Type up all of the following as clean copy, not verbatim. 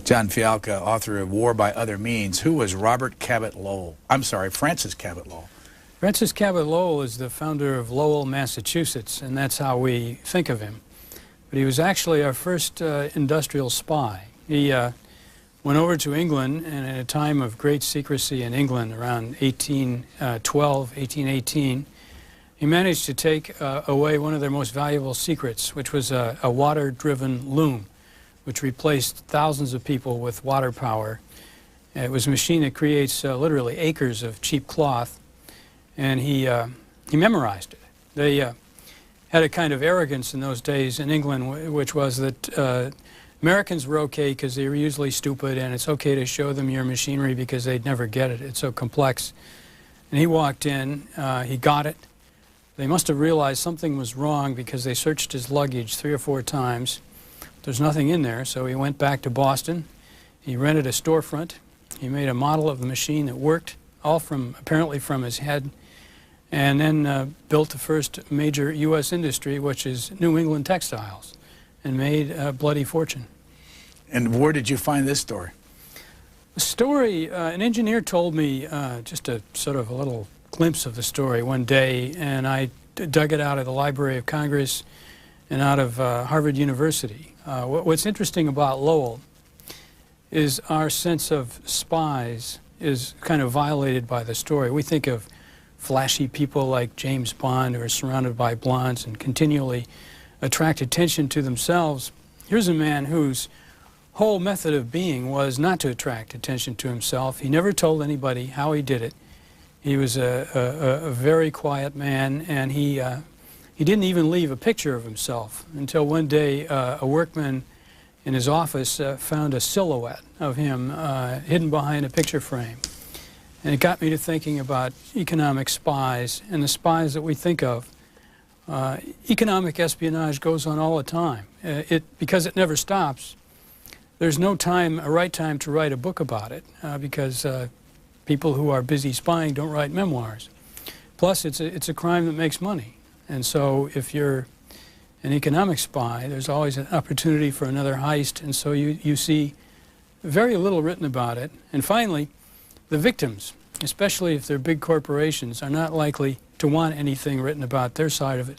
John Fialka, author of War by Other Means. Who was Robert Cabot Lowell? I'm sorry, Francis Cabot Lowell. Francis Cabot Lowell is the founder of Lowell, Massachusetts, and that's how we think of him. But he was actually our first industrial spy. He went over to England, and at a time of great secrecy in England, around 1812, 1818, he managed to take away one of their most valuable secrets, which was a water-driven loom, which replaced thousands of people with water power. It was a machine that creates literally acres of cheap cloth, and he memorized it. They had a kind of arrogance in those days in England, which was that Americans were okay because they were usually stupid, and it's okay to show them your machinery because they'd never get it. It's so complex. And he walked in, he got it. They must have realized something was wrong because they searched his luggage 3 or 4 times. There's nothing in there, so he went back to Boston. He rented a storefront. He made a model of the machine that worked, all apparently from his head, and then built the first major U.S. industry, which is New England textiles, and made a bloody fortune. And where did you find this story? The story, an engineer told me just a sort of a little glimpse of the story one day, and I dug it out of the Library of Congress and out of Harvard University. What's interesting about Lowell is our sense of spies is kind of violated by the story. We think of flashy people like James Bond who are surrounded by blondes and continually attract attention to themselves. Here's a man whose whole method of being was not to attract attention to himself. He never told anybody how he did it. He was a very quiet man, and he didn't even leave a picture of himself until one day a workman in his office found a silhouette of him hidden behind a picture frame. And it got me to thinking about economic spies and the spies that we think of. Economic espionage goes on all the time. Because it never stops, there's no time, a right time to write a book about it because people who are busy spying don't write memoirs. Plus, it's a crime that makes money. And so if you're an economic spy, there's always an opportunity for another heist, and so you see very little written about it. And finally, the victims, especially if they're big corporations, are not likely to want anything written about their side of it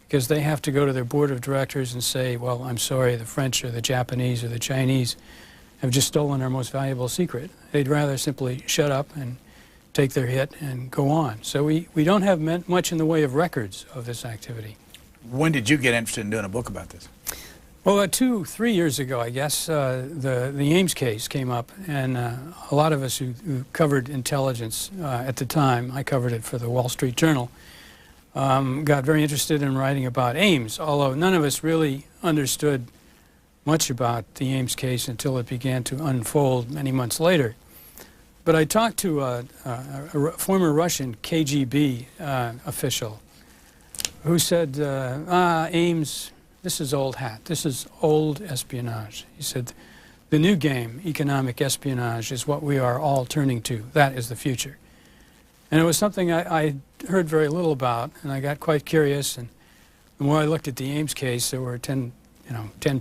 because they have to go to their board of directors and say, well, I'm sorry, the French or the Japanese or the Chinese have just stolen our most valuable secret. They'd rather simply shut up and take their hit and go on. So we don't have much in the way of records of this activity. When did you get interested in doing a book about this? Well, 2, 3 years ago, I guess, the Ames case came up, and a lot of us who covered intelligence at the time, I covered it for the Wall Street Journal, got very interested in writing about Ames, although none of us really understood much about the Ames case until it began to unfold many months later. But I talked to a former Russian KGB official who said, Ames, this is old hat. This is old espionage. He said, the new game, economic espionage, is what we are all turning to. That is the future. And it was something I heard very little about, and I got quite curious. And the more I looked at the Ames case, there were 10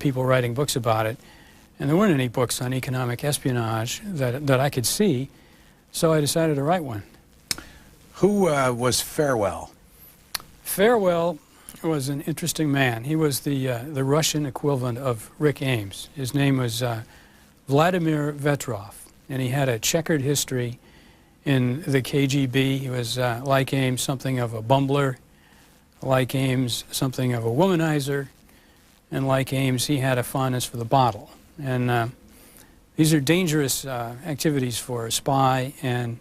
people writing books about it, and there weren't any books on economic espionage that I could see, so I decided to write one. Who was Farewell? Farewell was an interesting man. He was the Russian equivalent of Rick Ames. His name was Vladimir Vetrov, and he had a checkered history in the KGB. He was, like Ames, something of a bumbler, like Ames, something of a womanizer, and like Ames, he had a fondness for the bottle. And these are dangerous activities for a spy, and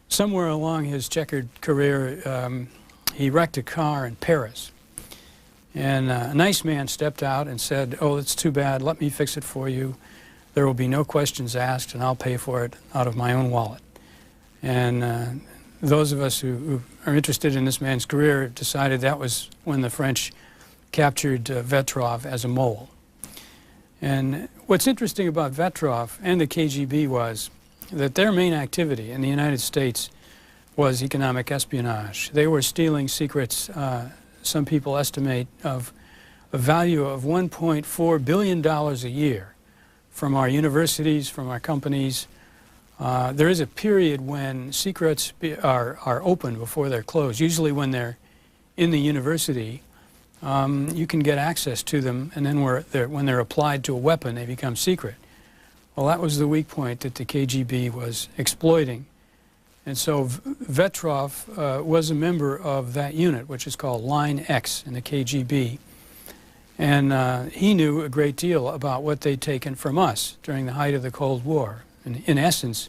somewhere along his checkered career, he wrecked a car in Paris. And a nice man stepped out and said, oh, it's too bad, let me fix it for you. There will be no questions asked, and I'll pay for it out of my own wallet. And those of us who are interested in this man's career decided that was when the French captured Vetrov as a mole. And what's interesting about Vetrov and the KGB was that their main activity in the United States was economic espionage. They were stealing secrets, some people estimate, of a value of $1.4 billion a year from our universities, from our companies. There is a period when secrets are open before they're closed. Usually when they're in the university, you can get access to them, and then when they're applied to a weapon, they become secret. Well, that was the weak point that the KGB was exploiting. And so Vetrov was a member of that unit, which is called Line X in the KGB. And he knew a great deal about what they'd taken from us during the height of the Cold War. And in essence,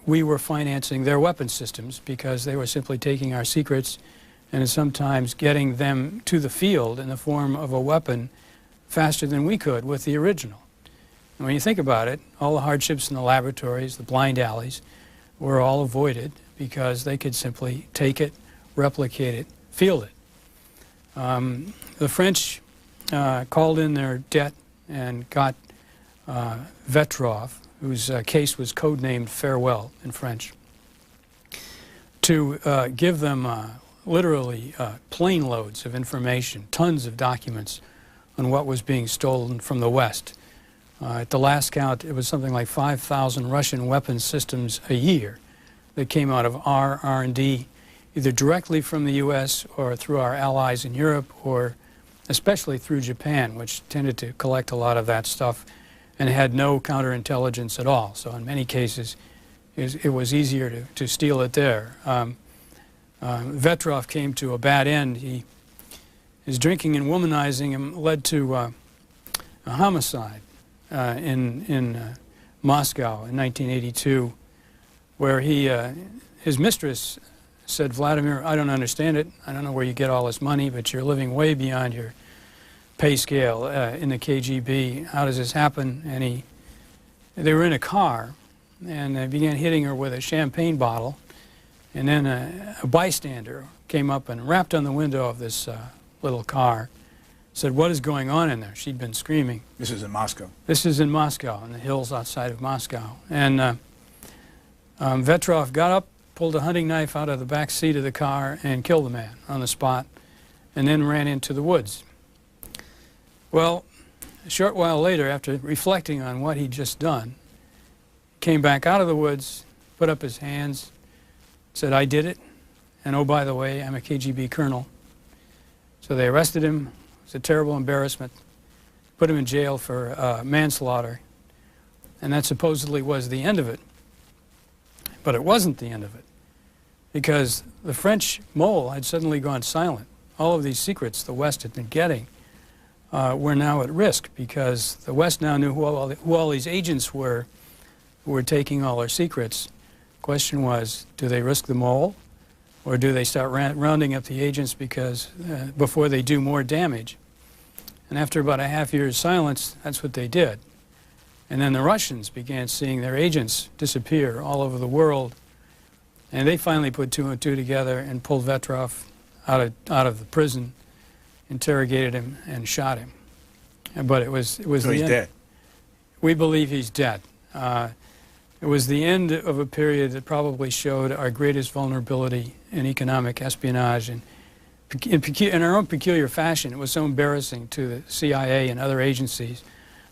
we were financing their weapon systems because they were simply taking our secrets and sometimes getting them to the field in the form of a weapon faster than we could with the original. And when you think about it, all the hardships in the laboratories, the blind alleys, were all avoided because they could simply take it, replicate it, field it. The French called in their debt and got Vetrov, whose case was codenamed Farewell in French, to give them literally plane loads of information, tons of documents on what was being stolen from the West. At the last count, it was something like 5,000 Russian weapons systems a year that came out of our R&D, either directly from the U.S. or through our allies in Europe, or especially through Japan, which tended to collect a lot of that stuff and had no counterintelligence at all. So in many cases, it was easier to steal it there. Vetrov came to a bad end. His drinking and womanizing him led to a homicide in Moscow in 1982, where his mistress said, "Vladimir, I don't understand it. I don't know where you get all this money, but you're living way beyond your pay scale in the KGB. How does this happen?" And they were in a car, and they began hitting her with a champagne bottle. And then a bystander came up and rapped on the window of this little car, said, "What is going on in there?" She'd been screaming. This is in Moscow. This is in Moscow, in the hills outside of Moscow. And Vetrov got up, pulled a hunting knife out of the back seat of the car, and killed the man on the spot, and then ran into the woods. Well, a short while later, after reflecting on what he'd just done, came back out of the woods, put up his hands, said, "I did it, and oh, by the way, I'm a KGB colonel." So they arrested him. It was a terrible embarrassment. Put him in jail for manslaughter, and that supposedly was the end of it. But it wasn't the end of it, because the French mole had suddenly gone silent. All of these secrets the West had been getting were now at risk, because the West now knew who all these agents were who were taking all our secrets. The question was, do they risk the mole, or do they start rounding up the agents before they do more damage? And after about a half year's silence, that's what they did. And then the Russians began seeing their agents disappear all over the world, and they finally put two and two together and pulled Vetrov out of the prison, interrogated him, and shot him. But it was So the he's end. dead. We believe he's dead. It was the end of a period that probably showed our greatest vulnerability in economic espionage, and in our own peculiar fashion. It was so embarrassing to the CIA and other agencies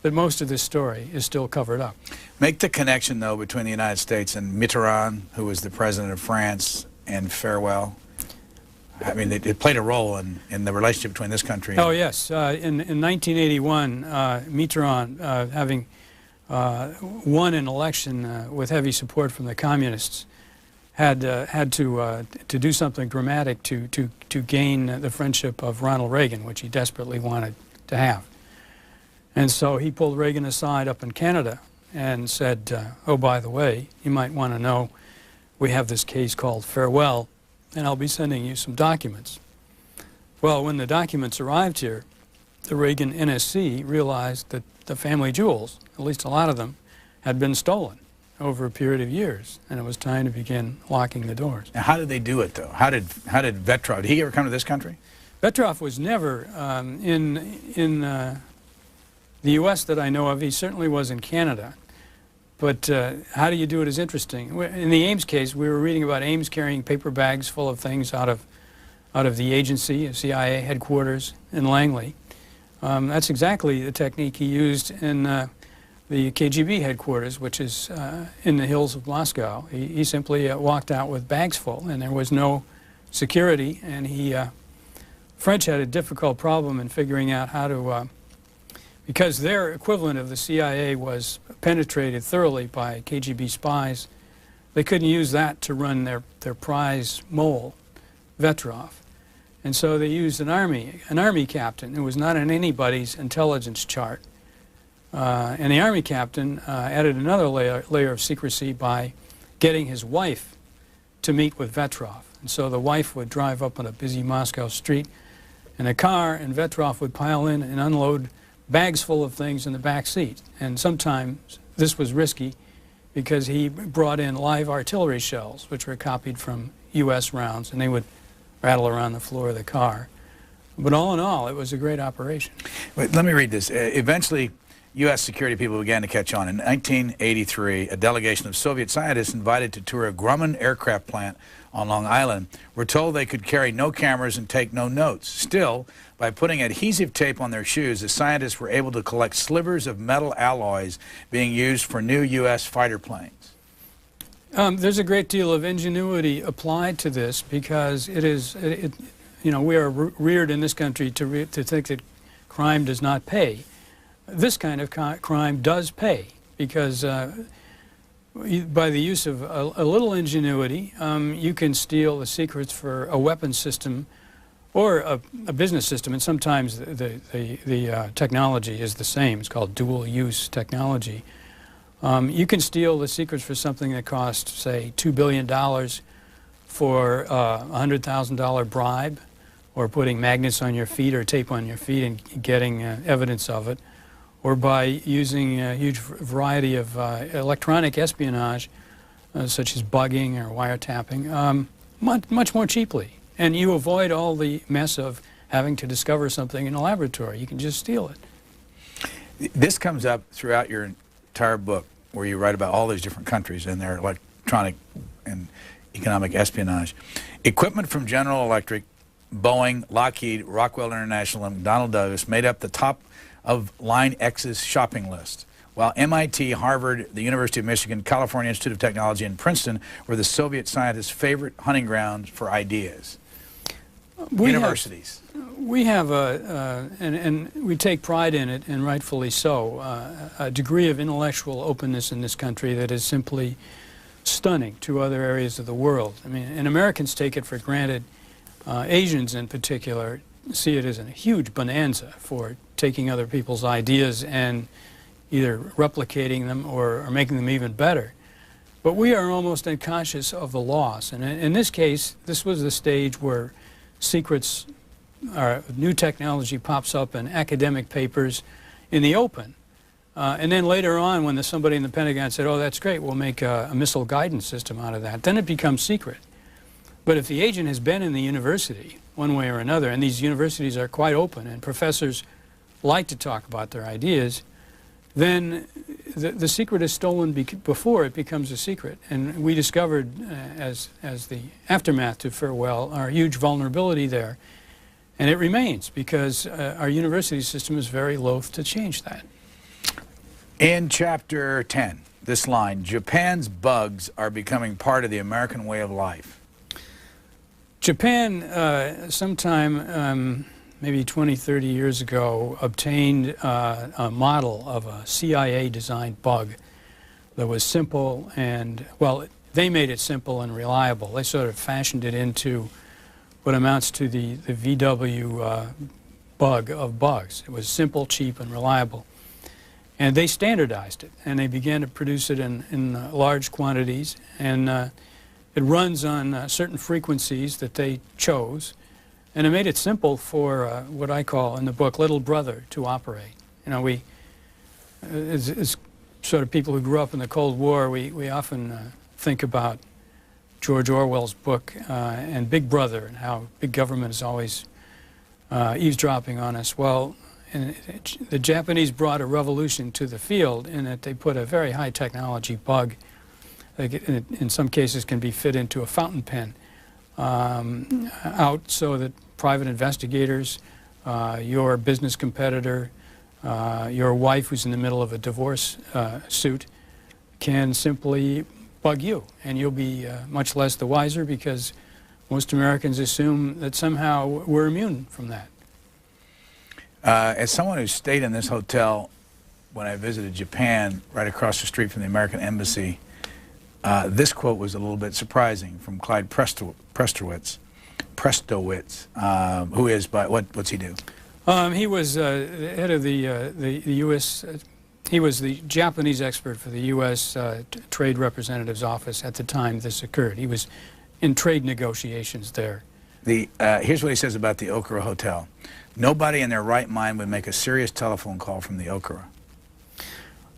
that most of this story is still covered up. Make the connection, though, between the United States and Mitterrand, who was the president of France, and Farewell. I mean, it played a role in the relationship between this country and... Oh, yes. In 1981, Mitterrand, having won an election with heavy support from the communists, had to do something dramatic to gain the friendship of Ronald Reagan, which he desperately wanted to have. And so he pulled Reagan aside up in Canada and said, "Oh, by the way, you might want to know we have this case called Farewell, and I'll be sending you some documents." Well, when the documents arrived here, the Reagan NSC realized that the family jewels, at least a lot of them, had been stolen over a period of years, and it was time to begin locking the doors. Now, how did they do it, though? How did Vetrov, did he ever come to this country? Vetrov was never in the U.S. that I know of. He certainly was in Canada. But how do you do it is interesting. In the Ames case, we were reading about Ames carrying paper bags full of things out of the agency, CIA headquarters in Langley. That's exactly the technique he used in the KGB headquarters, which is in the hills of Moscow. He simply walked out with bags full, and there was no security, and French had a difficult problem in figuring out how to, because their equivalent of the CIA was penetrated thoroughly by KGB spies, they couldn't use that to run their prize mole, Vetrov. And so they used an army captain who was not in anybody's intelligence chart. And the army captain added another layer of secrecy by getting his wife to meet with Vetrov. And so the wife would drive up on a busy Moscow street in a car, and Vetrov would pile in and unload bags full of things in the back seat. And sometimes this was risky because he brought in live artillery shells, which were copied from U.S. rounds, and they would rattle around the floor of the car. But all in all, it was a great operation. Wait, let me read this. Eventually, U.S. security people began to catch on. In 1983, a delegation of Soviet scientists invited to tour a Grumman aircraft plant on Long Island were told they could carry no cameras and take no notes. Still, by putting adhesive tape on their shoes, the scientists were able to collect slivers of metal alloys being used for new U.S. fighter planes. There's a great deal of ingenuity applied to this because you know, we are reared in this country to think that crime does not pay. This kind of crime does pay because by the use of a little ingenuity, you can steal the secrets for a weapons system or a business system, and sometimes the technology is the same. It's called dual-use technology. You can steal the secrets for something that costs, say, $2 billion for a $100,000 bribe, or putting magnets on your feet or tape on your feet and getting evidence of it, or by using a huge variety of electronic espionage, such as bugging or wiretapping, much more cheaply. And you avoid all the mess of having to discover something in a laboratory. You can just steal it. This comes up throughout your entire book, where you write about all these different countries and their electronic and economic espionage. Equipment from General Electric, Boeing, Lockheed, Rockwell International, and McDonnell Douglas made up the top of Line X's shopping list, while MIT, Harvard, the University of Michigan, California Institute of Technology, and Princeton were the Soviet scientists' favorite hunting grounds for ideas. Universities. We have and we take pride in it, and rightfully so, a degree of intellectual openness in this country that is simply stunning to other areas of the world. I mean, and Americans take it for granted. Asians in particular see it as a huge bonanza for taking other people's ideas and either replicating them or making them even better. But we are almost unconscious of the loss. And in this case, this was the stage where secrets, new technology pops up in academic papers in the open. And then later on, when somebody in the Pentagon said, oh, that's great, we'll make a missile guidance system out of that, then it becomes secret. But if the agent has been in the university, one way or another, and these universities are quite open, and professors like to talk about their ideas, then the secret is stolen before it becomes a secret. And we discovered, as the aftermath to Farewell, our huge vulnerability there. And it remains, because our university system is very loath to change that. In Chapter 10, this line, Japan's bugs are becoming part of the American way of life. Japan, sometime maybe 20, 30 years ago, obtained a model of a CIA-designed bug that was simple and, well, they made it simple and reliable. They sort of fashioned it into what amounts to the VW bug of bugs. It was simple, cheap, and reliable. And they standardized it, and they began to produce it in large quantities, and it runs on certain frequencies that they chose. And it made it simple for what I call in the book little brother to operate. You know, as sort of people who grew up in the Cold War, we often think about George Orwell's book and Big Brother and how big government is always eavesdropping on us. Well, the Japanese brought a revolution to the field in that they put a very high technology bug that in some cases can be fit into a fountain pen out so that private investigators your business competitor, your wife who's in the middle of a divorce suit, can simply bug you, and you'll be much less the wiser, because most Americans assume that somehow we're immune from that. As someone who stayed in this hotel when I visited Japan, right across the street from the American Embassy, this quote was a little bit surprising from Clyde Prestowitz, who is, what's he do? He was the head of the U.S. He was the Japanese expert for the U.S. Trade Representative's office at the time this occurred. He was in trade negotiations there. Here's what he says about the Okura Hotel. Nobody in their right mind would make a serious telephone call from the Okura.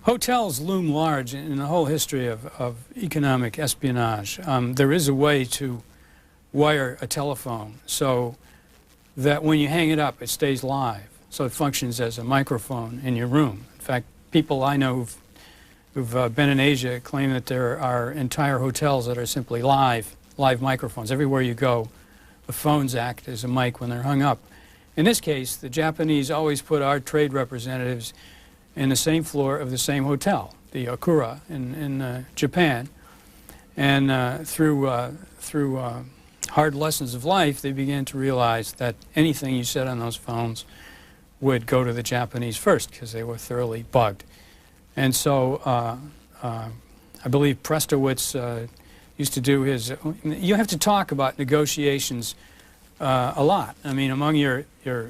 Hotels loom large in the whole history of economic espionage. There is a way to wire a telephone so that when you hang it up, it stays live, so it functions as a microphone in your room. In fact, people I know who've been in Asia claim that there are entire hotels that are simply live microphones. Everywhere you go, the phones act as a mic when they're hung up. In this case, the Japanese always put our trade representatives in the same floor of the same hotel, the Okura in Japan, and through hard lessons of life, they began to realize that anything you said on those phones would go to the Japanese first, because they were thoroughly bugged. And so I believe Prestowitz used to do his, you have to talk about negotiations a lot. I mean, among your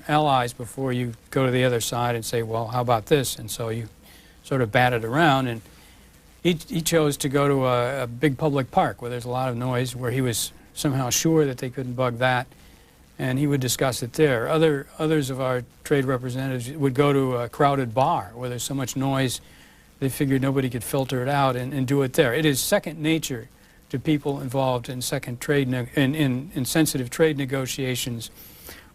allies before you go to the other side and say, well, how about this? And so you sort of bat it around. And he chose to go to a big public park where there's a lot of noise, where he was somehow sure that they couldn't bug that, and he would discuss it there. Others of our trade representatives would go to a crowded bar where there's so much noise they figured nobody could filter it out, and do it there. It is second nature to people involved in in sensitive trade negotiations.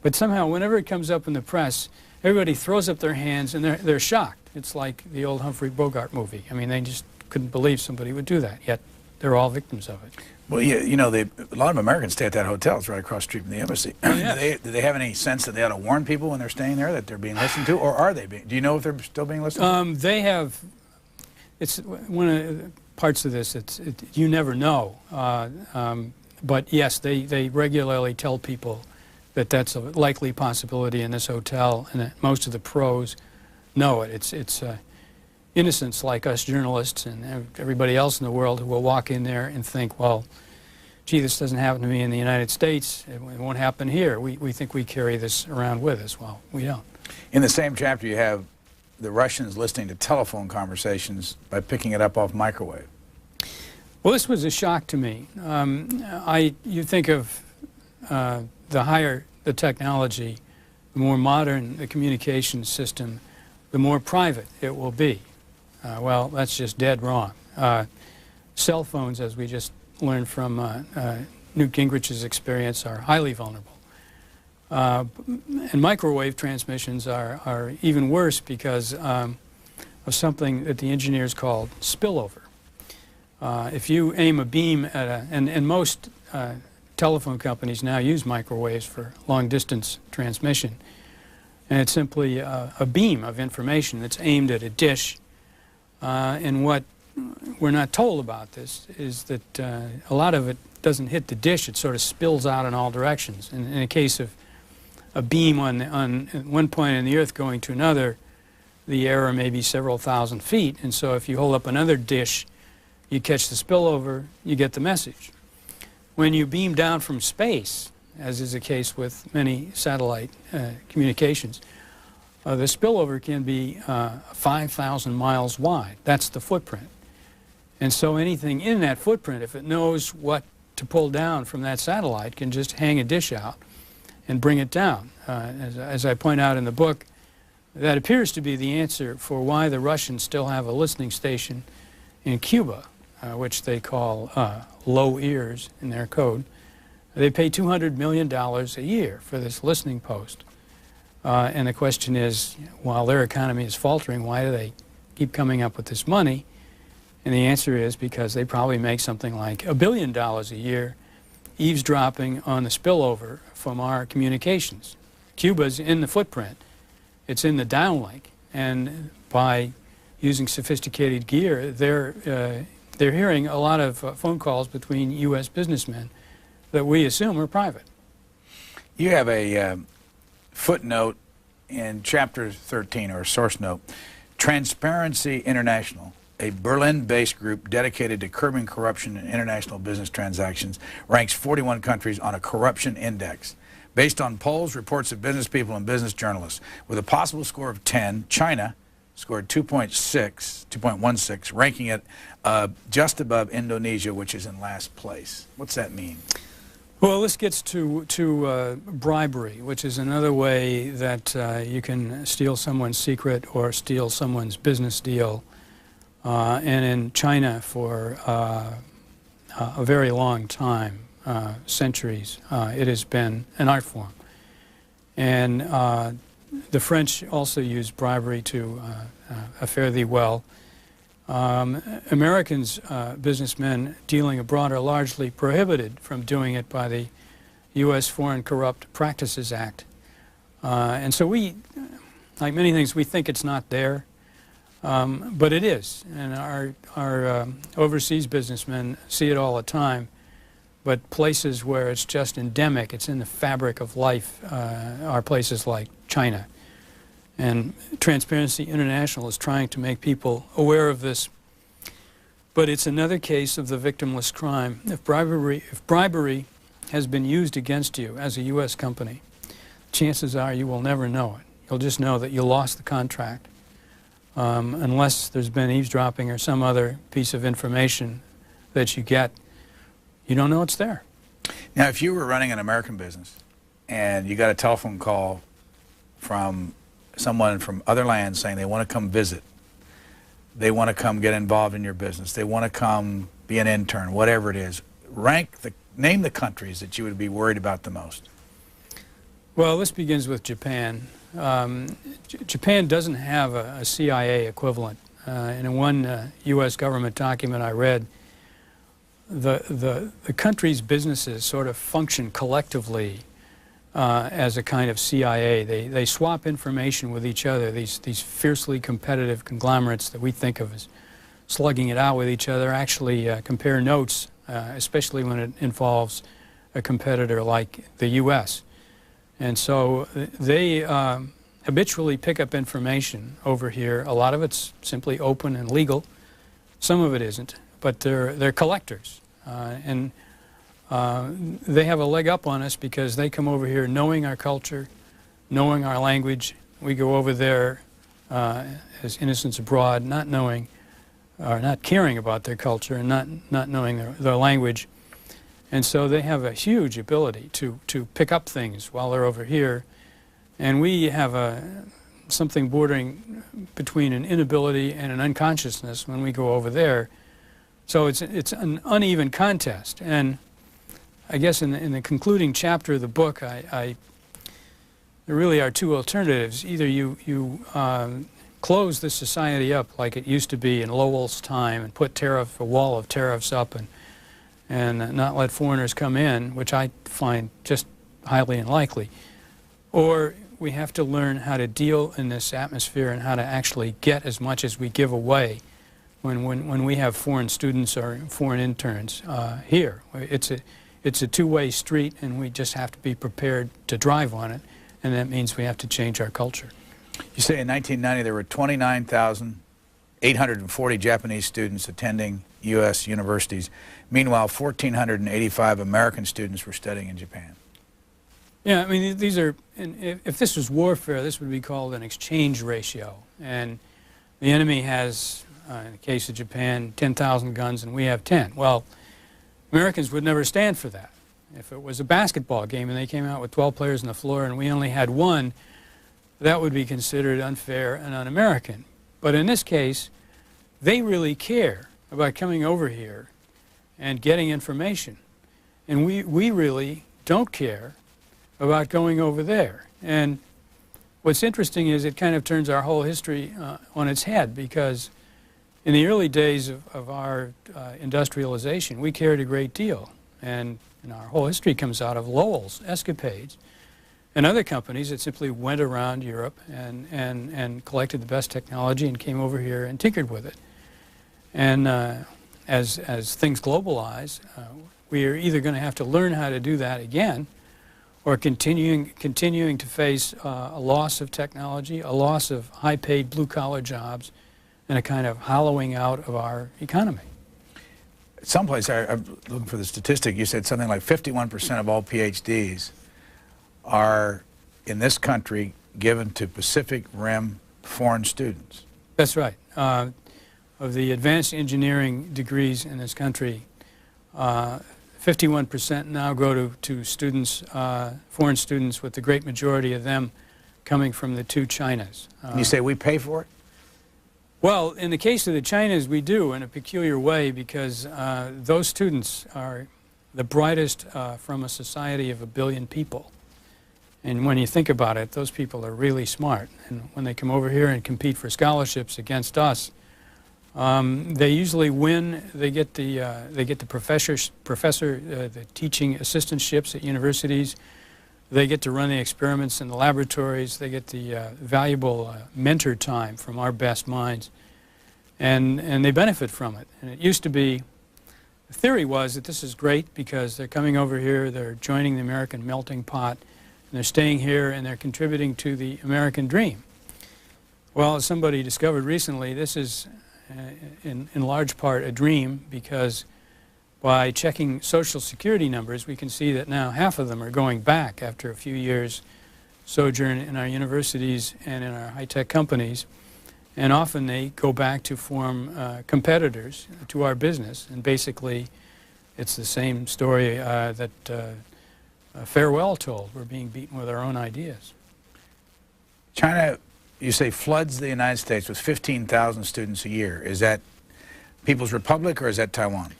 But somehow, whenever it comes up in the press, everybody throws up their hands and they're shocked. It's like the old Humphrey Bogart movie. I mean, they just couldn't believe somebody would do that, yet they're all victims of it. Well, you know, a lot of Americans stay at that hotel. It's right across the street from the embassy. Yes. Do they have any sense that they ought to warn people when they're staying there that they're being listened to, or are they being? Do you know if they're still being listened to? They have. It's one of the parts of this. You never know. But yes, they regularly tell people that that's a likely possibility in this hotel, and that most of the pros know it. It's innocents like us journalists and everybody else in the world who will walk in there and think, well, gee, this doesn't happen to me in the United States. It won't happen here. We think we carry this around with us. Well, we don't. In the same chapter, you have the Russians listening to telephone conversations by picking it up off microwave. Well, this was a shock to me. You think of the higher the technology, the more modern the communication system, the more private it will be. Well, that's just dead wrong. Cell phones, as we just learned from Newt Gingrich's experience, are highly vulnerable. And microwave transmissions are even worse because of something that the engineers called spillover. If you aim a beam at and most telephone companies now use microwaves for long-distance transmission, and it's simply a beam of information that's aimed at a dish. And what we're not told about this is that a lot of it doesn't hit the dish, it sort of spills out in all directions. And in a case of a beam on one point in the earth going to another, the error may be several thousand feet, and so if you hold up another dish, you catch the spillover, you get the message. When you beam down from space, as is the case with many satellite communications, the spillover can be 5,000 miles wide. That's the footprint. And so anything in that footprint, if it knows what to pull down from that satellite, can just hang a dish out and bring it down. As I point out in the book, that appears to be the answer for why the Russians still have a listening station in Cuba, which they call low ears in their code. They pay $200 million a year for this listening post. And the question is, while their economy is faltering, why do they keep coming up with this money? And the answer is because they probably make something like $1 billion a year eavesdropping on the spillover from our communications. Cuba's in the footprint. It's in the downlink. And by using sophisticated gear, they're hearing a lot of phone calls between U.S. businessmen that we assume are private. You have a footnote in Chapter 13, or source note. Transparency International, a Berlin-based group dedicated to curbing corruption in international business transactions, ranks 41 countries on a corruption index. Based on polls, reports of business people and business journalists. With a possible score of 10, China scored 2.16, ranking it just above Indonesia, which is in last place. What's that mean? Well, this gets to bribery, which is another way that you can steal someone's secret or steal someone's business deal. And in China for a very long time, centuries, it has been an art form. And the French also use bribery to fare thee well. Americans, businessmen dealing abroad, are largely prohibited from doing it by the U.S. Foreign Corrupt Practices Act. And so we, like many things, we think it's not there, but it is. And our overseas businessmen see it all the time. But places where it's just endemic, it's in the fabric of life, are places like China. And Transparency International is trying to make people aware of this. But it's another case of the victimless crime. If bribery has been used against you as a U.S. company, chances are you will never know it. You'll just know that you lost the contract, unless there's been eavesdropping or some other piece of information that you get. You don't know it's there. Now, if you were running an American business and you got a telephone call from someone from other lands saying they want to come visit, they want to come get involved in your business, they want to come be an intern, whatever it is, name the countries that you would be worried about the most. Well, this begins with Japan. Japan doesn't have a CIA equivalent. In one U.S. government document I read, the country's businesses sort of function collectively as a kind of CIA. They swap information with each other. These fiercely competitive conglomerates that we think of as slugging it out with each other actually compare notes, especially when it involves a competitor like the U.S. And so they habitually pick up information over here. A lot of it's simply open and legal. Some of it isn't, but they're collectors. And they have a leg up on us because they come over here knowing our culture, knowing our language. We go over there as innocents abroad, not knowing or not caring about their culture and not knowing their language. And so they have a huge ability to pick up things while they're over here. And we have something bordering between an inability and an unconsciousness when we go over there. So it's an uneven contest. And I guess in the concluding chapter of the book, there really are two alternatives. Either you close this society up like it used to be in Lowell's time and put a wall of tariffs up and not let foreigners come in, which I find just highly unlikely. Or we have to learn how to deal in this atmosphere and how to actually get as much as we give away when we have foreign students or foreign interns here. It's a two-way street, and we just have to be prepared to drive on it, and that means we have to change our culture. You say in 1990 there were 29,840 Japanese students attending U.S. universities. Meanwhile, 1,485 American students were studying in Japan. Yeah, I mean, these are, if this was warfare, this would be called an exchange ratio. And the enemy has, in the case of Japan, 10,000 guns, and we have 10. Well, Americans would never stand for that. If it was a basketball game and they came out with 12 players on the floor and we only had one, that would be considered unfair and un-American. But in this case, they really care about coming over here and getting information. And we really don't care about going over there. And what's interesting is it kind of turns our whole history on its head, because in the early days of our industrialization, we cared a great deal. And our whole history comes out of Lowell's escapades. and other companies that simply went around Europe and collected the best technology and came over here and tinkered with it. And as things globalize, we are either going to have to learn how to do that again, or continuing to face a loss of technology, a loss of high-paid blue-collar jobs, and a kind of hollowing out of our economy. Someplace, I'm looking for the statistic, you said something like 51% of all PhDs are, in this country, given to Pacific Rim foreign students. That's right. Of the advanced engineering degrees in this country, 51% now go to students, foreign students, with the great majority of them coming from the two Chinas. You say we pay for it? Well, in the case of the Chinas, we do in a peculiar way, because those students are the brightest from a society of 1 billion people. And when you think about it, those people are really smart. And when they come over here and compete for scholarships against us, they usually win. They get the the teaching assistantships at universities. They get to run the experiments in the laboratories. They get the valuable mentor time from our best minds, and they benefit from it. And it used to be, the theory was that this is great because they're coming over here, they're joining the American melting pot, and they're staying here and they're contributing to the American dream. Well, as somebody discovered recently, this is in large part a dream, because by checking Social Security numbers, we can see that now half of them are going back after a few years sojourn in our universities and in our high-tech companies, and often they go back to form competitors to our business. And basically, it's the same story that Farewell told. We're being beaten with our own ideas. China, you say, floods the United States with 15,000 students a year. Is that People's Republic or is that Taiwan?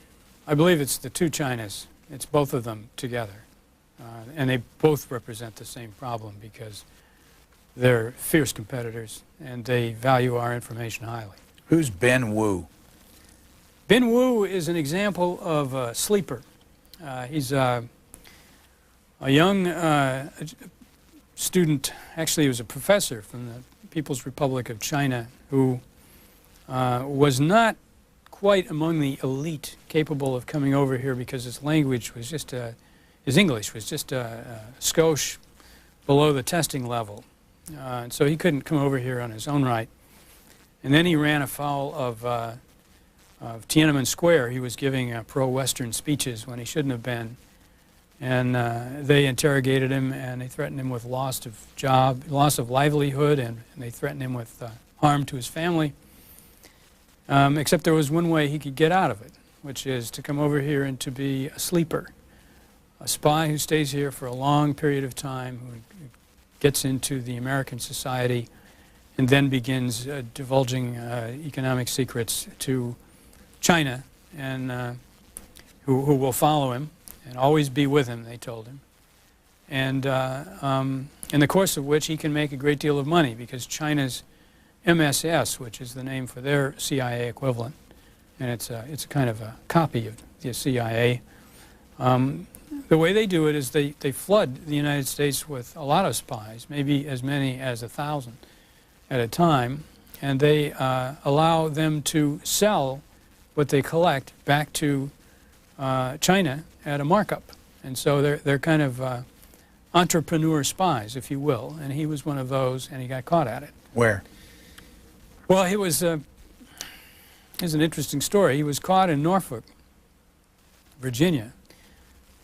I believe it's the two Chinas. It's both of them together. And they both represent the same problem, because they're fierce competitors and they value our information highly. Who's Ben Wu? Ben Wu is an example of a sleeper. He's a young student. Actually, he was a professor from the People's Republic of China, who was not quite among the elite capable of coming over here, because his language was just, his English was just a skosh below the testing level. And so he couldn't come over here on his own right. And then he ran afoul of Tiananmen Square. He was giving pro-Western speeches when he shouldn't have been. And they interrogated him, and they threatened him with loss of job, loss of livelihood, and they threatened him with harm to his family. Except there was one way he could get out of it, which is to come over here and to be a sleeper, a spy who stays here for a long period of time, who gets into the American society, and then begins divulging economic secrets to China, and who will follow him and always be with him, they told him. And in the course of which he can make a great deal of money, because China's MSS, which is the name for their CIA equivalent, and it's a kind of a copy of the CIA. The way they do it is they flood the United States with a lot of spies, maybe as many as 1,000 at a time, and they allow them to sell what they collect back to China at a markup. And so they're kind of entrepreneur spies, if you will, and he was one of those, and he got caught at it. Where? Well, he was, here's an interesting story. He was caught in Norfolk, Virginia,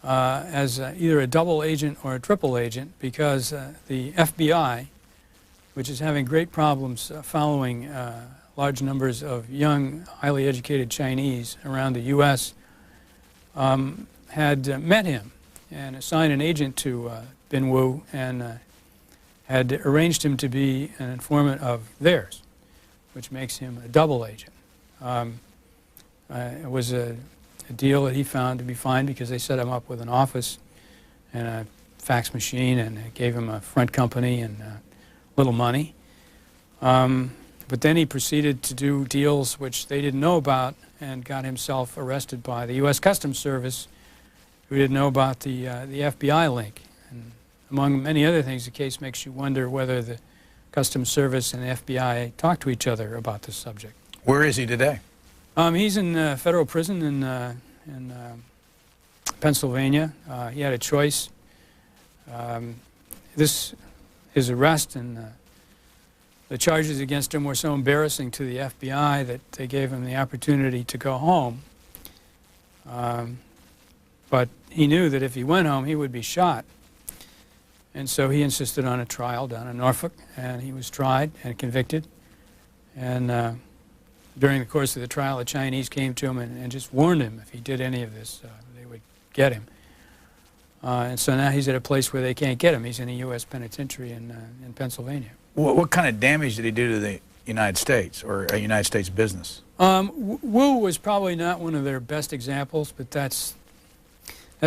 as either a double agent or a triple agent, because the FBI, which is having great problems following large numbers of young, highly educated Chinese around the U.S., had met him and assigned an agent to Ben Wu, and had arranged him to be an informant of theirs, which makes him a double agent. It was a deal that he found to be fine, because they set him up with an office and a fax machine, and they gave him a front company and a little money. But then he proceeded to do deals which they didn't know about, and got himself arrested by the U.S. Customs Service, who didn't know about the FBI link. And among many other things, the case makes you wonder whether the Customs Service and the FBI talk to each other about this subject. Where is he today? He's in federal prison in Pennsylvania. He had a choice. His arrest and the charges against him were so embarrassing to the FBI that they gave him the opportunity to go home. But he knew that if he went home, he would be shot. And so he insisted on a trial down in Norfolk, and he was tried and convicted. And during the course of the trial, the Chinese came to him and just warned him if he did any of this, they would get him. And so now he's at a place where they can't get him. He's in a U.S. penitentiary in Pennsylvania. What kind of damage did he do to the United States or a United States business? Wu was probably not one of their best examples, but that's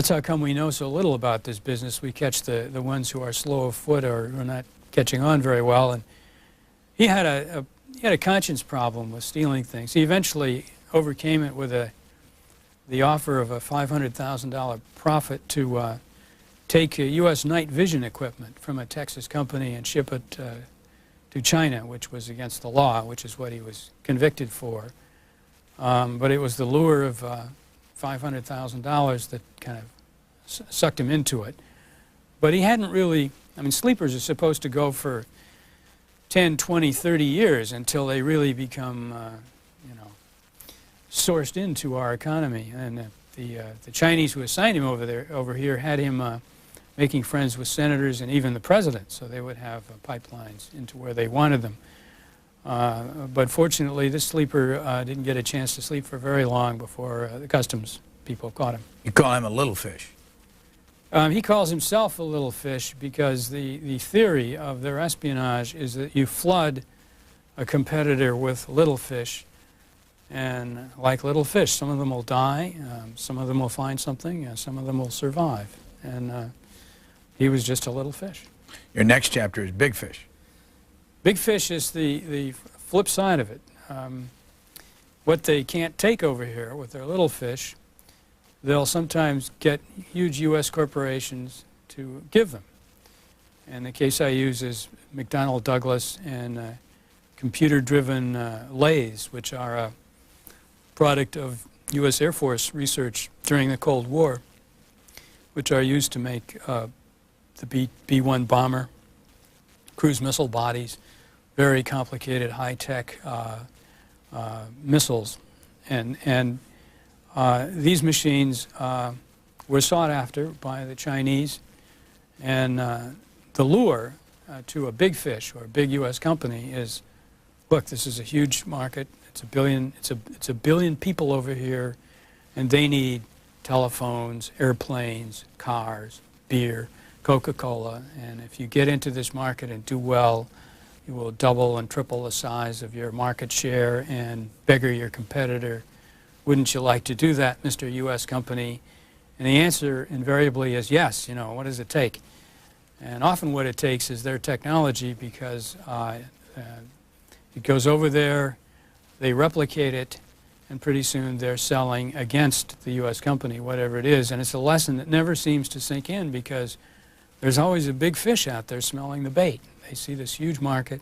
how come we know so little about this business. We catch the ones who are slow of foot or who are not catching on very well. And he had a conscience problem with stealing things. He eventually overcame it with the offer of a $500,000 profit to take U.S. night vision equipment from a Texas company and ship it to China, which was against the law, which is what he was convicted for. But it was the lure of $500,000 that kind of sucked him into it. But he hadn't really, I mean, sleepers are supposed to go for 10, 20, 30 years until they really become, sourced into our economy. And the Chinese who assigned him over here had him making friends with senators and even the president, so they would have pipelines into where they wanted them. But fortunately, this sleeper didn't get a chance to sleep for very long before the customs people caught him. You call him a little fish? He calls himself a little fish because the theory of their espionage is that you flood a competitor with little fish, and like little fish, some of them will die, some of them will find something, some of them will survive. And he was just a little fish. Your next chapter is Big Fish. Big Fish is the flip side of it. What they can't take over here with their little fish, they'll sometimes get huge U.S. corporations to give them. And the case I use is McDonnell Douglas and computer-driven lathes, which are a product of U.S. Air Force research during the Cold War, which are used to make the B-1 bomber, cruise missile bodies, very complicated, high-tech missiles. And these machines were sought after by the Chinese, and the lure to a big fish or a big U.S. company is, look, this is a huge market. It's a billion people over here, and they need telephones, airplanes, cars, beer, Coca-Cola. And if you get into this market and do well, you will double and triple the size of your market share and beggar your competitor. Wouldn't you like to do that, Mr. U.S. company? And the answer invariably is yes. What does it take? And often what it takes is their technology, because it goes over there, they replicate it, and pretty soon they're selling against the U.S. company, whatever it is. And it's a lesson that never seems to sink in, because there's always a big fish out there smelling the bait. They see this huge market,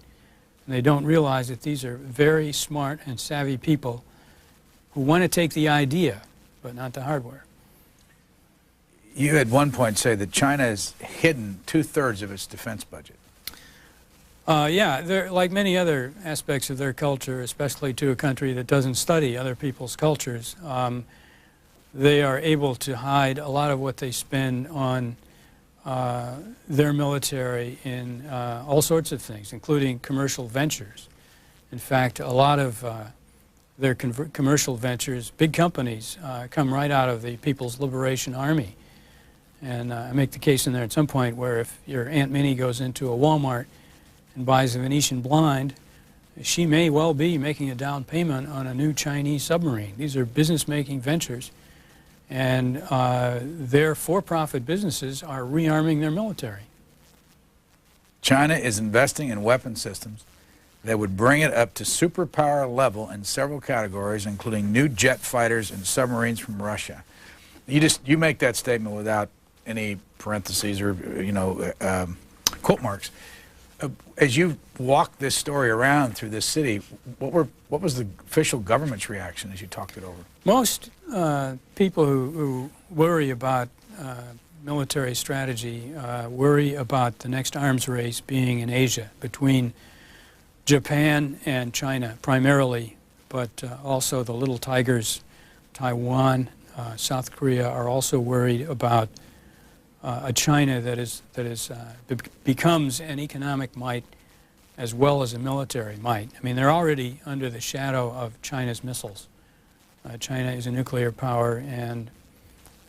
and they don't realize that these are very smart and savvy people who want to take the idea, but not the hardware. You at one point say that China has hidden 2/3 of its defense budget. Yeah, like many other aspects of their culture, especially to a country that doesn't study other people's cultures, they are able to hide a lot of what they spend on their military in all sorts of things, including commercial ventures. In fact, a lot of their commercial ventures, big companies, come right out of the People's Liberation Army. And I make the case in there at some point where if your Aunt Minnie goes into a Walmart and buys a Venetian blind, she may well be making a down payment on a new Chinese submarine. These are business-making ventures, and their for-profit businesses are rearming their military. China is investing in weapon systems that would bring it up to superpower level in several categories, including new jet fighters and submarines from Russia. You make that statement without any parentheses or quote marks. As you walked this story around through this city, what was the official government's reaction as you talked it over? Most people who worry about military strategy worry about the next arms race being in Asia between Japan and China primarily, but also the little tigers, Taiwan, South Korea are also worried about a China that becomes an economic might as well as a military might. I mean, they're already under the shadow of China's missiles. China is a nuclear power and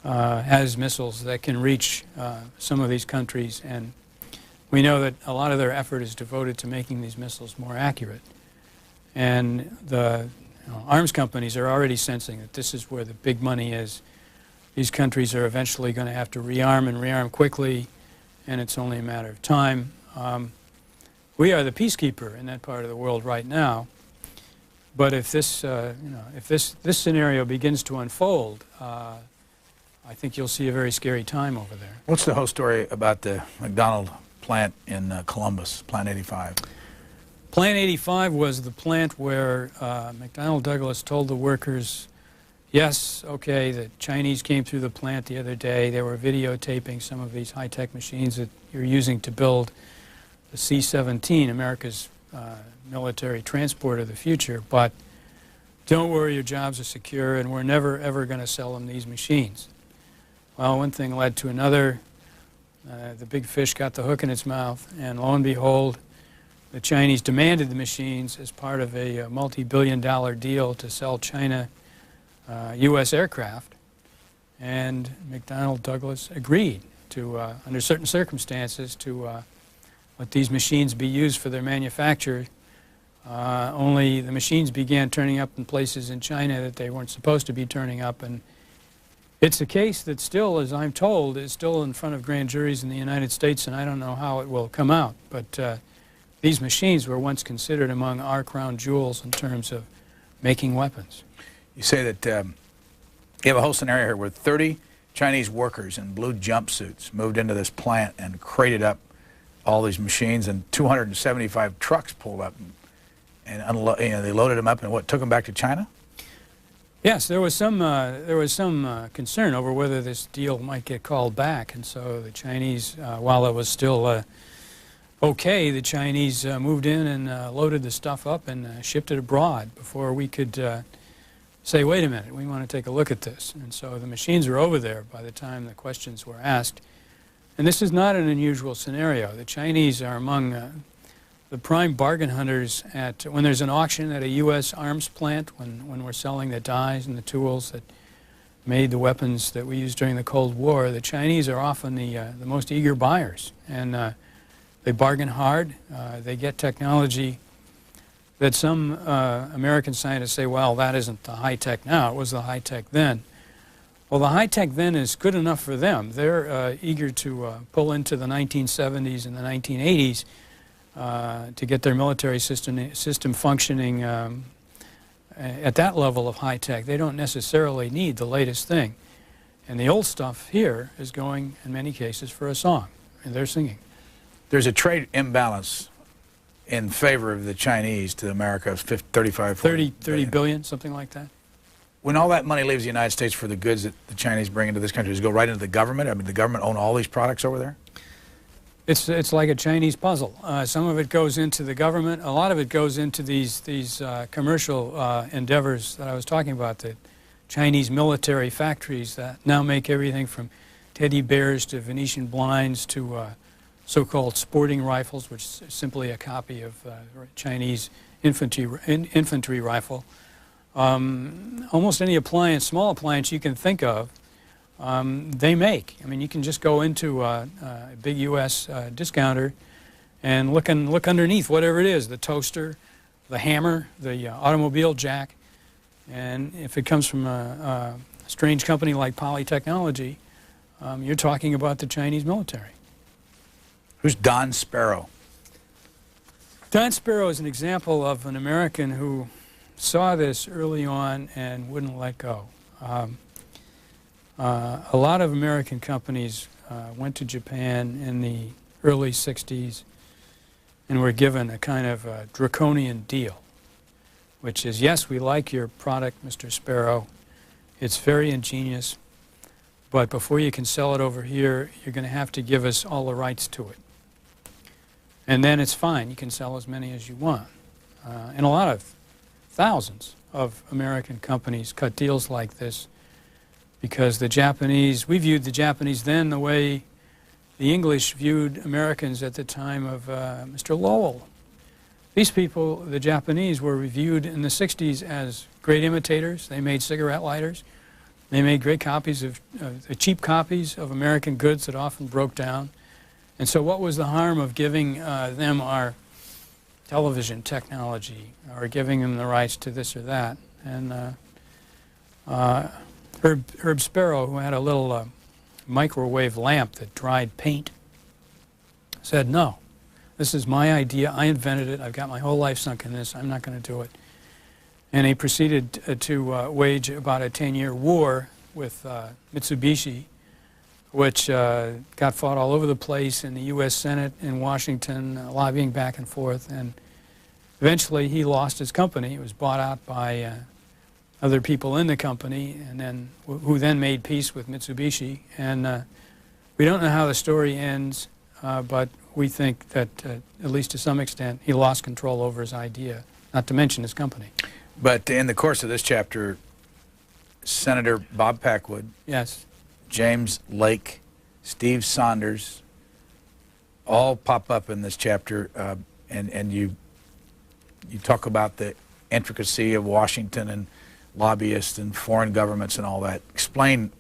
has missiles that can reach some of these countries, and we know that a lot of their effort is devoted to making these missiles more accurate. And the arms companies are already sensing that this is where the big money is. These countries are eventually going to have to rearm and rearm quickly, and it's only a matter of time. We are the peacekeeper in that part of the world right now, but if this, if this scenario begins to unfold, I think you'll see a very scary time over there. What's the whole story about the McDonald plant in Columbus, Plant 85? Plant 85 was the plant where McDonnell Douglas told the workers, yes, okay, the Chinese came through the plant the other day. They were videotaping some of these high-tech machines that you're using to build the C-17, America's military transport of the future. But don't worry, your jobs are secure, and we're never, ever going to sell them these machines. Well, one thing led to another. The big fish got the hook in its mouth, and lo and behold, the Chinese demanded the machines as part of a multi-billion-dollar deal to sell China U.S. aircraft, and McDonnell Douglas agreed to, under certain circumstances, to let these machines be used for their manufacture. Only the machines began turning up in places in China that they weren't supposed to be turning up, and it's a case that still, as I'm told, is still in front of grand juries in the United States, and I don't know how it will come out, but these machines were once considered among our crown jewels in terms of making weapons. You say that you have a whole scenario here where 30 Chinese workers in blue jumpsuits moved into this plant and crated up all these machines, and 275 trucks pulled up and they loaded them up and took them back to China? Yes, there was some concern over whether this deal might get called back, and so the Chinese, while it was still okay, the Chinese moved in and loaded the stuff up and shipped it abroad before we could say, wait a minute, we want to take a look at this. And so the machines were over there by the time the questions were asked. And this is not an unusual scenario. The Chinese are among the prime bargain hunters when there's an auction at a U.S. arms plant, when we're selling the dies and the tools that made the weapons that we used during the Cold War. The Chinese are often the most eager buyers, and they bargain hard. They get technology that some American scientists say, well, that isn't the high-tech now, it was the high-tech then. Well, the high-tech then is good enough for them. They're eager to pull into the 1970s and the 1980s to get their military system functioning at that level of high-tech. They don't necessarily need the latest thing. And the old stuff here is going, in many cases, for a song, and they're singing. There's a trade imbalance in favor of the Chinese to America of 30 billion, something like that. When all that money leaves the United States for the goods that the Chinese bring into this country, does it go right into the government? I mean, the government own all these products over there? It's like a Chinese puzzle. Some of it goes into the government. A lot of it goes into these commercial endeavors that I was talking about, the Chinese military factories that now make everything from teddy bears to Venetian blinds to so-called sporting rifles, which is simply a copy of Chinese infantry rifle. Almost any appliance, small appliance you can think of, they make. I mean, you can just go into a big U.S. discounter and look underneath whatever it is, the toaster, the hammer, the automobile jack, and if it comes from a strange company like Polytechnology, you're talking about the Chinese military. Who's Don Sparrow? Don Sparrow is an example of an American who saw this early on and wouldn't let go. A lot of American companies went to Japan in the early 60s and were given a kind of a draconian deal, which is, yes, we like your product, Mr. Sparrow. It's very ingenious, but before you can sell it over here, you're going to have to give us all the rights to it. And then it's fine. You can sell as many as you want. And a lot of thousands of American companies cut deals like this because the Japanese, we viewed the Japanese then the way the English viewed Americans at the time of Mr. Lowell. These people, the Japanese, were reviewed in the 60s as great imitators. They made cigarette lighters. They made great copies of cheap copies of American goods that often broke down. And so what was the harm of giving them our television technology or giving them the rights to this or that? And Herb Sparrow, who had a little microwave lamp that dried paint, said, no, this is my idea. I invented it. I've got my whole life sunk in this. I'm not going to do it. And he proceeded to wage about a 10-year war with Mitsubishi, which got fought all over the place in the U.S. Senate in Washington, lobbying back and forth. And eventually he lost his company. He was bought out by other people in the company, and then who then made peace with Mitsubishi. And we don't know how the story ends, but we think that, at least to some extent, he lost control over his idea, not to mention his company. But in the course of this chapter, Senator Bob Packwood, yes, James Lake, Steve Saunders, all pop up in this chapter, and you talk about the intricacy of Washington and lobbyists and foreign governments and all that. Explain,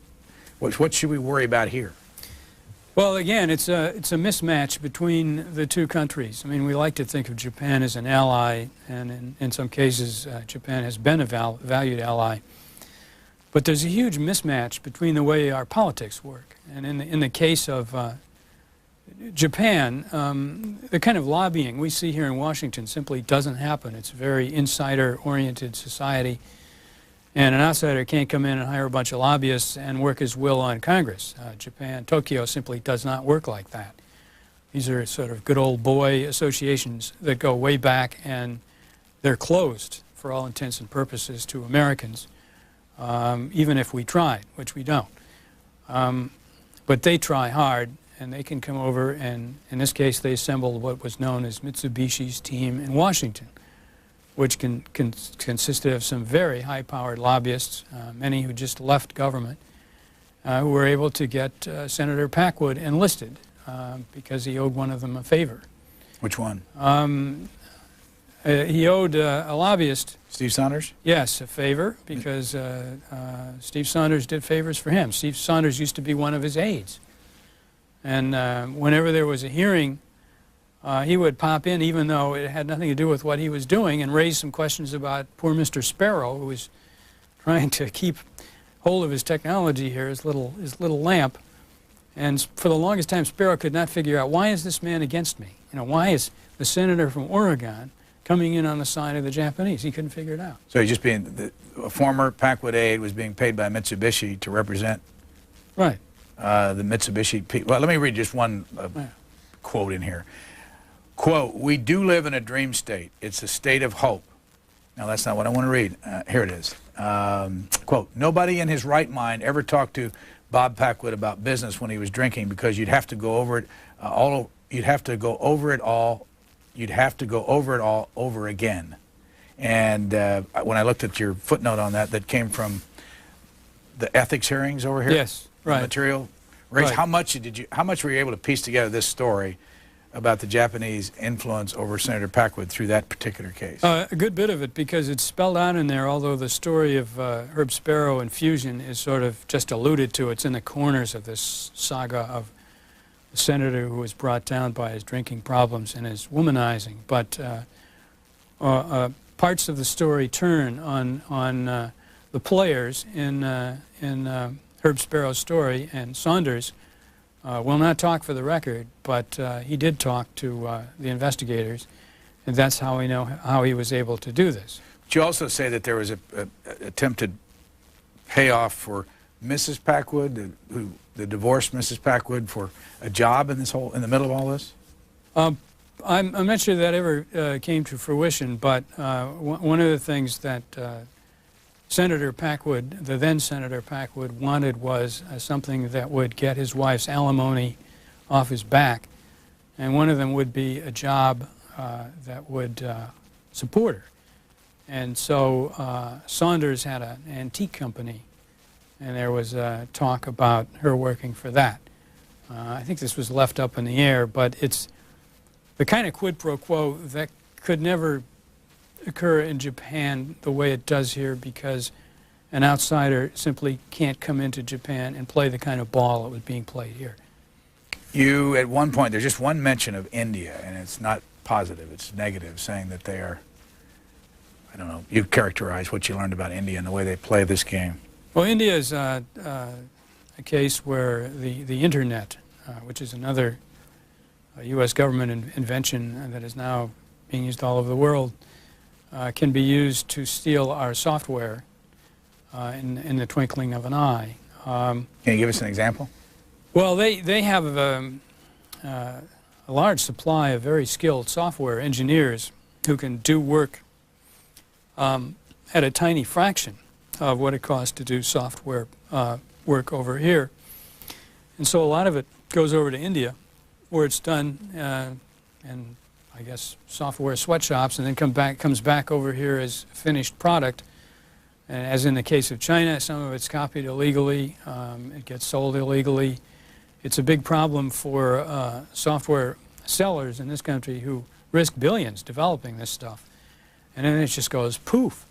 what should we worry about here? Well, again, it's a mismatch between the two countries. I mean, we like to think of Japan as an ally, and in some cases, Japan has been a valued ally. But there's a huge mismatch between the way our politics work. And in the case of Japan, the kind of lobbying we see here in Washington simply doesn't happen. It's a very insider-oriented society. And an outsider can't come in and hire a bunch of lobbyists and work his will on Congress. Japan, Tokyo simply does not work like that. These are sort of good old boy associations that go way back, and they're closed for all intents and purposes to Americans, even if we tried, which we don't. But they try hard, and they can come over, and in this case they assembled what was known as Mitsubishi's team in Washington, which consisted of some very high-powered lobbyists, many who just left government, who were able to get Senator Packwood enlisted because he owed one of them a favor. Which one? He owed a lobbyist. Steve Saunders? Yes, a favor, because Steve Saunders did favors for him. Steve Saunders used to be one of his aides. And whenever there was a hearing, he would pop in, even though it had nothing to do with what he was doing, and raise some questions about poor Mr. Sparrow, who was trying to keep hold of his technology here, his little lamp. And for the longest time, Sparrow could not figure out, why is this man against me? You know, why is the senator from Oregon coming in on the side of the Japanese? He couldn't figure it out. So he's just being, a former Packwood aide was being paid by Mitsubishi to represent Right. The Mitsubishi people. Well, let me read just one quote in here. Quote, "We do live in a dream state. It's a state of hope." Now, that's not what I want to read. Here it is. Quote, "Nobody in his right mind ever talked to Bob Packwood about business when he was drinking, because you'd have to go over it you'd have to go over it all over again." And when I looked at your footnote on that, that came from the ethics hearings over here. Yes, right. Material. Ray, Right. how much were you able to piece together this story about the Japanese influence over Senator Packwood through that particular case? A good bit of it, because it's spelled out in there, although the story of Herb Sparrow and Fusion is sort of just alluded to. It's in the corners of this saga of the senator who was brought down by his drinking problems and his womanizing. But parts of the story turn on the players in Herb Sparrow's story, and Saunders will not talk for the record, but he did talk to the investigators, and that's how we know how he was able to do this. But you also say that there was a attempted payoff for Mrs. Packwood, who the divorce, Mrs. Packwood, for a job in the middle of all this? I'm not sure that ever came to fruition, but one of the things that Senator Packwood, the then Senator Packwood, wanted was something that would get his wife's alimony off his back, and one of them would be a job that would support her. And so Saunders had an antique company, and there was talk about her working for that. I think this was left up in the air, but it's the kind of quid pro quo that could never occur in Japan the way it does here, because an outsider simply can't come into Japan and play the kind of ball that was being played here. You, at one point, there's just one mention of India, and it's not positive, it's negative, saying that they are, I don't know, you characterize what you learned about India and the way they play this game. Well, India is a case where the Internet, which is another U.S. government invention that is now being used all over the world, can be used to steal our software in the twinkling of an eye. Can you give us an example? Well, they have a large supply of very skilled software engineers who can do work at a tiny fraction of what it costs to do software work over here. And so a lot of it goes over to India, where it's done in, I guess, software sweatshops, and then comes back over here as finished product. And as in the case of China, some of it's copied illegally. It gets sold illegally. It's a big problem for software sellers in this country who risk billions developing this stuff. And then it just goes poof.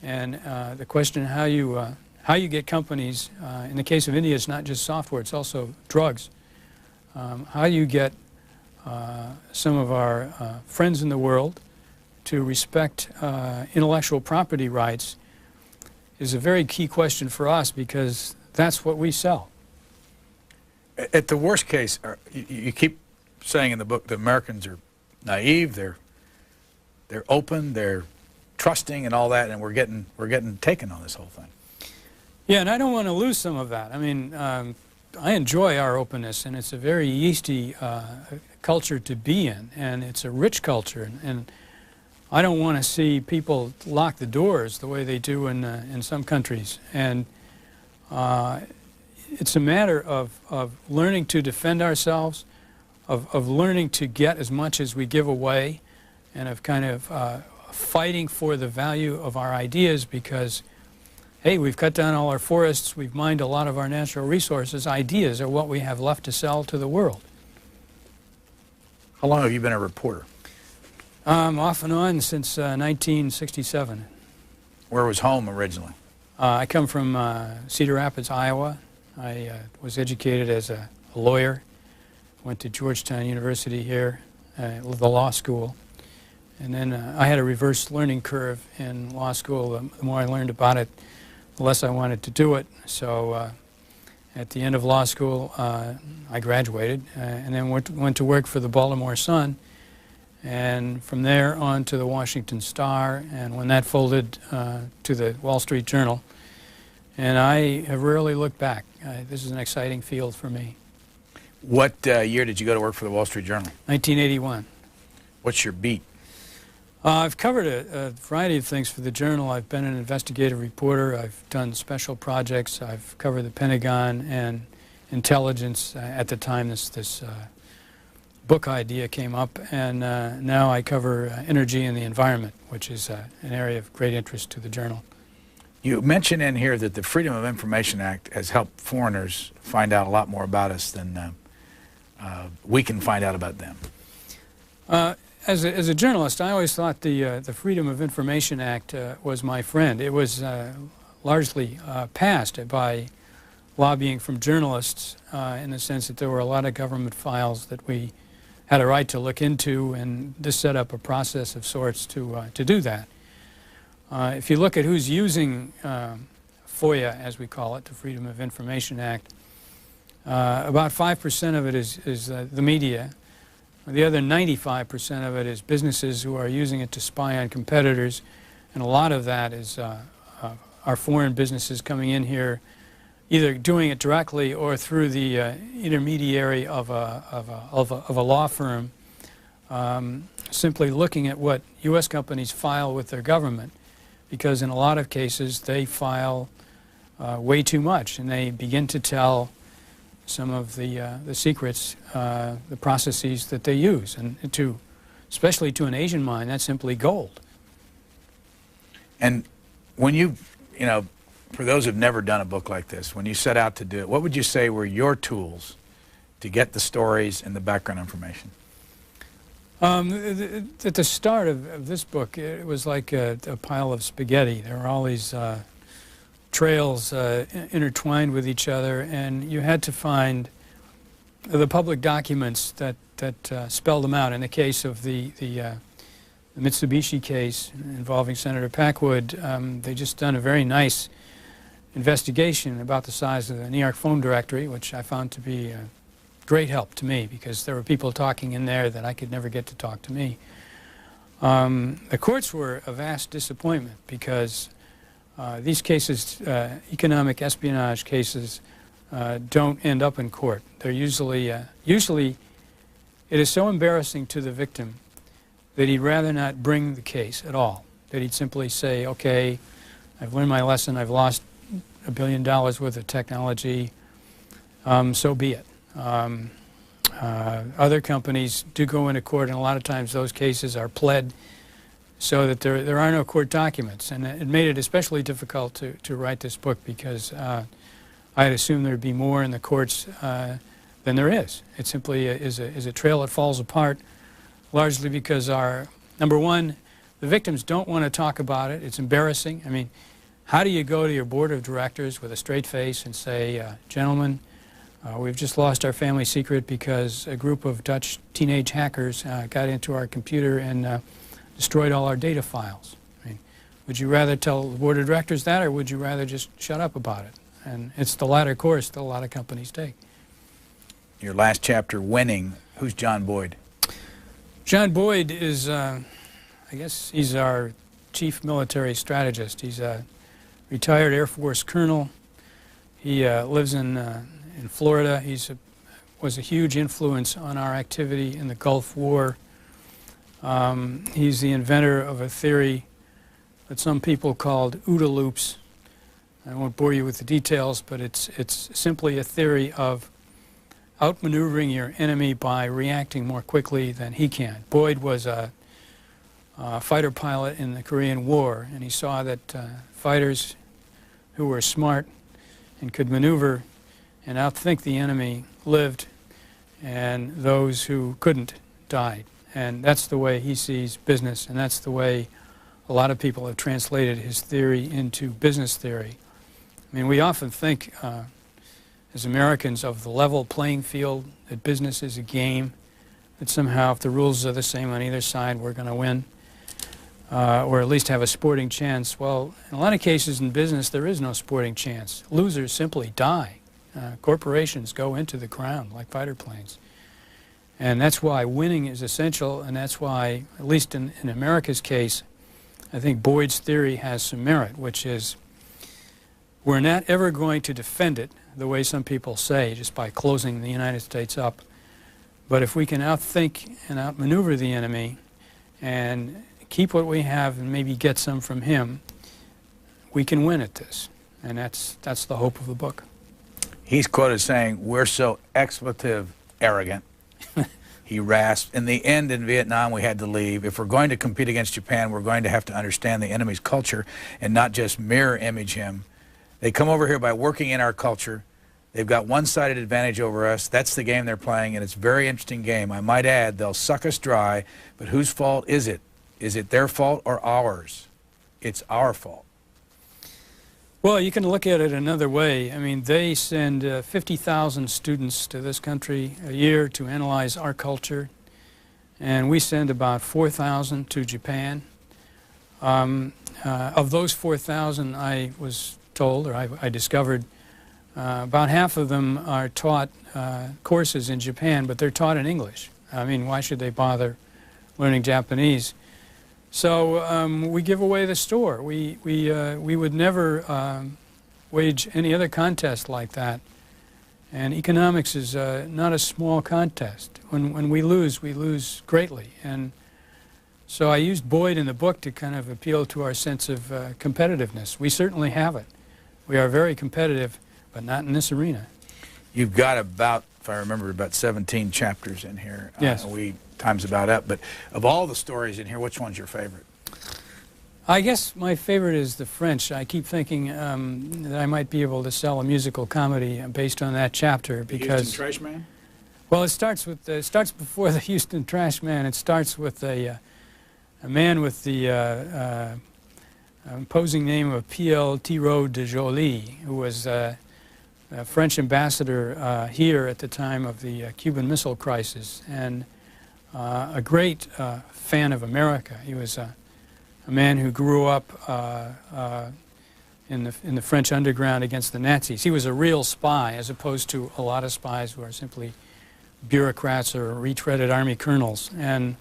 And the question how you get companies, in the case of India, it's not just software, it's also drugs. How you get some of our friends in the world to respect intellectual property rights is a very key question for us, because that's what we sell. At the worst case, you keep saying in the book the Americans are naive, they're open, they're trusting and all that, and we're getting taken on this whole thing. Yeah, and I don't want to lose some of that. I mean, I enjoy our openness, and it's a very yeasty culture to be in, and it's a rich culture, and I don't want to see people lock the doors the way they do in some countries. And it's a matter of learning to defend ourselves, of learning to get as much as we give away, and of kind of fighting for the value of our ideas, because, hey, we've cut down all our forests, we've mined a lot of our natural resources. Ideas are what we have left to sell to the world. How long have you been a reporter? Off and on since 1967. Where was home originally? I come from Cedar Rapids, Iowa. I was educated as a lawyer, went to Georgetown University here, the law school. And then I had a reverse learning curve in law school. The more I learned about it, the less I wanted to do it. So at the end of law school, I graduated and then went to work for the Baltimore Sun, and from there on to the Washington Star, and when that folded to the Wall Street Journal. And I have rarely looked back. This is an exciting field for me. What year did you go to work for the Wall Street Journal? 1981. What's your beat? I've covered a variety of things for the Journal. I've been an investigative reporter. I've done special projects. I've covered the Pentagon and intelligence. At the time this book idea came up, and now I cover energy and the environment, which is an area of great interest to the Journal. You mention in here that the Freedom of Information Act has helped foreigners find out a lot more about us than we can find out about them. As a journalist, I always thought the Freedom of Information Act was my friend. It was largely passed by lobbying from journalists in the sense that there were a lot of government files that we had a right to look into, and this set up a process of sorts to do that. If you look at who's using FOIA, as we call it, the Freedom of Information Act, about 5% of it is the media. The other 95% of it is businesses who are using it to spy on competitors, and a lot of that is our foreign businesses coming in here either doing it directly or through the intermediary of a law firm, simply looking at what U.S. companies file with their government, because in a lot of cases they file way too much, and they begin to tell some of the secrets, the processes that they use, and especially to an Asian mind, that's simply gold. And when you know, for those who've never done a book like this, when you set out to do it, what would you say were your tools to get the stories and the background information? At the start of this book, it was like a pile of spaghetti. There were all these trails intertwined with each other, and you had to find the public documents that spelled them out. In the case of the Mitsubishi case involving Senator Packwood, they just done a very nice investigation about the size of the New York phone directory, which I found to be a great help to me, because there were people talking in there that I could never get to talk to me. The courts were a vast disappointment, because these cases, economic espionage cases, don't end up in court. They're usually it is so embarrassing to the victim that he'd rather not bring the case at all, that he'd simply say, okay, I've learned my lesson, I've lost $1 billion worth of technology, so be it. Other companies do go into court, and a lot of times those cases are pled so that there are no court documents, and it made it especially difficult to write this book, because I had assumed there'd be more in the courts than there is. It simply is a trail that falls apart, largely because number one, the victims don't want to talk about it. It's embarrassing. I mean, how do you go to your board of directors with a straight face and say, gentlemen, we've just lost our family secret because a group of Dutch teenage hackers got into our computer and destroyed all our data files? I mean, would you rather tell the board of directors that, or would you rather just shut up about it? And it's the latter course that a lot of companies take. Your last chapter, Winning, who's John Boyd? John Boyd is, I guess he's our chief military strategist. He's a retired Air Force colonel. He lives in Florida. He was a huge influence on our activity in the Gulf War. He's the inventor of a theory that some people called OODA loops. I won't bore you with the details, but it's simply a theory of outmaneuvering your enemy by reacting more quickly than he can. Boyd was a fighter pilot in the Korean War, and he saw that fighters who were smart and could maneuver and outthink the enemy lived, and those who couldn't died. And that's the way he sees business, and that's the way a lot of people have translated his theory into business theory. I mean, we often think as Americans of the level playing field, that business is a game, that somehow if the rules are the same on either side, we're going to win, or at least have a sporting chance. Well, in a lot of cases in business, there is no sporting chance. Losers simply die. Corporations go into the ground like fighter planes. And that's why winning is essential, and that's why, at least in America's case, I think Boyd's theory has some merit, which is we're not ever going to defend it the way some people say, just by closing the United States up. But if we can outthink and outmaneuver the enemy and keep what we have and maybe get some from him, we can win at this. And that's the hope of the book. He's quoted saying, we're so expletive arrogant. He rasped. In the end, in Vietnam, we had to leave. If we're going to compete against Japan, we're going to have to understand the enemy's culture and not just mirror image him. They come over here by working in our culture. They've got one-sided advantage over us. That's the game they're playing, and it's a very interesting game. I might add, they'll suck us dry, but whose fault is it? Is it their fault or ours? It's our fault. Well, you can look at it another way. I mean, they send 50,000 students to this country a year to analyze our culture, and we send about 4,000 to Japan. Of those 4,000, I was told, or I discovered, about half of them are taught courses in Japan, but they're taught in English. I mean, why should they bother learning Japanese? So we give away the store. We would never wage any other contest like that. And economics is not a small contest. When we lose greatly. And so I used Boyd in the book to kind of appeal to our sense of competitiveness. We certainly have it. We are very competitive, but not in this arena. You've got about, if I remember, about 17 chapters in here. Yes. Time's about up. But of all the stories in here, which one's your favorite? I guess my favorite is the French. I keep thinking that I might be able to sell a musical comedy based on that chapter because. Houston Trash Man? Well, it starts before the Houston Trash Man. It starts with a man with the imposing name of Pierre Thiraud de Joly, who was a French ambassador here at the time of the Cuban Missile Crisis, and a great fan of America. He was a man who grew up in the French underground against the Nazis. He was a real spy, as opposed to a lot of spies who are simply bureaucrats or retreaded army colonels. And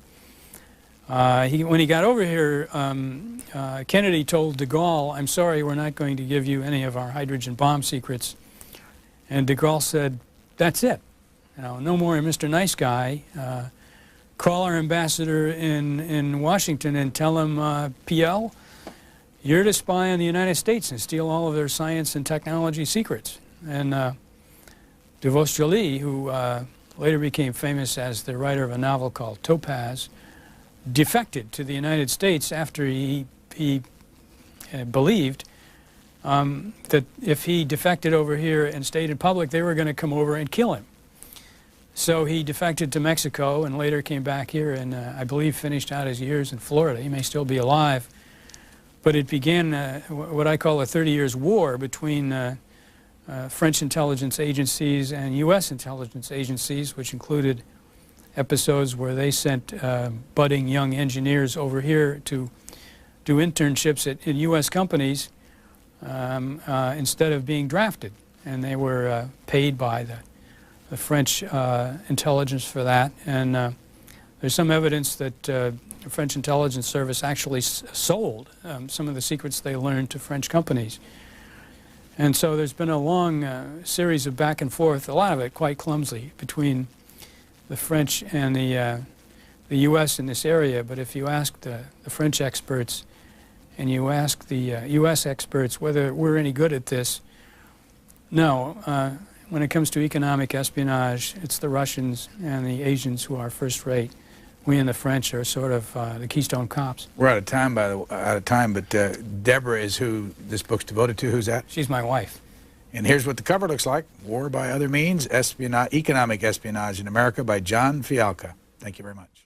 when he got over here, Kennedy told de Gaulle, "I'm sorry, we're not going to give you any of our hydrogen bomb secrets." And de Gaulle said, "That's it. You know, no more Mr. Nice Guy. Call our ambassador in Washington and tell him, Pierre, you're to spy on the United States and steal all of their science and technology secrets." And Devos Joly, who later became famous as the writer of a novel called Topaz, defected to the United States after he believed that if he defected over here and stayed in public, they were going to come over and kill him. So he defected to Mexico and later came back here and I believe finished out his years in Florida. He may still be alive. But it began what I call a 30 years war between French intelligence agencies and U.S. intelligence agencies, which included episodes where they sent budding young engineers over here to do internships in U.S. companies instead of being drafted. And they were paid by the French intelligence for that. And there's some evidence that the French intelligence service actually sold some of the secrets they learned to French companies. And so there's been a long series of back and forth, a lot of it quite clumsily, between the French and the U.S. in this area. But if you ask the French experts and you ask the U.S. experts whether we're any good at this, no. When it comes to economic espionage, it's the Russians and the Asians who are first rate. We and the French are sort of the Keystone Cops. We're out of time, but Deborah is who this book's devoted to. Who's that? She's my wife. And here's what the cover looks like. War by Other Means, Economic Espionage in America by John Fialka. Thank you very much.